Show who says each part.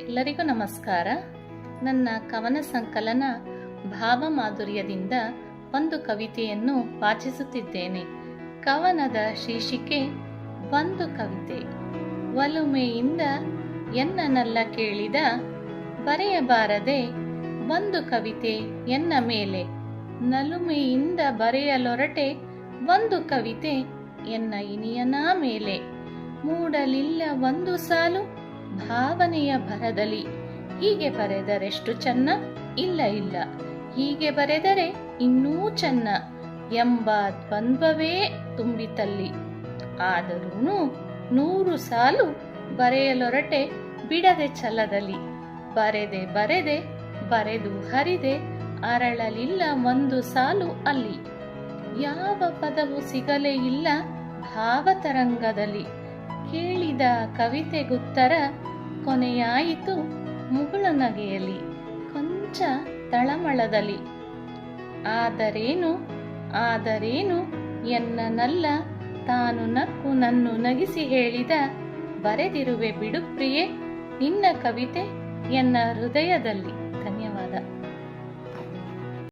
Speaker 1: ಎಲ್ಲರಿಗೂ ನಮಸ್ಕಾರ. ನನ್ನ ಕವನ ಸಂಕಲನ ಭಾವಮಾಧುರ್ಯದಿಂದ ಒಂದು ಕವಿತೆಯನ್ನು ವಾಚಿಸುತ್ತಿದ್ದೇನೆ. ಕವನದ ಶೀರ್ಷಿಕೆ ಒಂದು ಕವಿತೆ. ಒಲುಮೆಯಿಂದ ಎನ್ನನ್ನೆಲ್ಲ ಕೇಳಿದ ಬರೆಯಬಾರದೆ ಒಂದು ಕವಿತೆ ಎನ್ನ ಮೇಲೆ. ನಲುಮೆಯಿಂದ ಬರೆಯಲೊರಟೆ ಒಂದು ಕವಿತೆ ಎನ್ನ ಇನಿಯನ ಮೇಲೆ. ಮೂಡಲಿಲ್ಲ ಒಂದು ಸಾಲು ಭಾವನೆಯ ಭರದಲ್ಲಿ. ಹೀಗೆ ಬರೆದರೆಷ್ಟು ಚೆನ್ನ, ಇಲ್ಲ ಇಲ್ಲ ಹೀಗೆ ಬರೆದರೆ ಇನ್ನೂ ಚೆನ್ನ ಎಂಬ ದ್ವಂದ್ವವೇ ತುಂಬಿತಲ್ಲಿ. ಆದರೂ 100 ಸಾಲು ಬರೆಯಲೊರಟೆ ಬಿಡದೆ ಛಲದಲ್ಲಿ. ಬರೆದೆ ಬರೆದೆ ಬರೆದು ಹರಿದೆ ಅರಳಲಿಲ್ಲ ಒಂದು ಸಾಲು ಅಲ್ಲಿ. ಯಾವ ಪದವು ಸಿಗಲೇ ಇಲ್ಲ ಭಾವತರಂಗದಲ್ಲಿ. ಕೇಳಿದ ಕವಿತೆಗುತ್ತರ ಕೊನೆಯಾಯಿತು ಮುಗುಳು ನಗೆಯಲಿ, ಕೊಂಚ ತಳಮಳದಲ್ಲಿ. ಆದರೇನು ಎನ್ನನಲ್ಲ ತಾನು ನಕ್ಕು ನನ್ನು ನಗಿಸಿ ಹೇಳಿದ. ಬರೆದಿರುವೆ ಬಿಡು ಪ್ರಿಯೆ ನಿನ್ನ ಕವಿತೆ ಎನ್ನ ಹೃದಯದಲ್ಲಿ.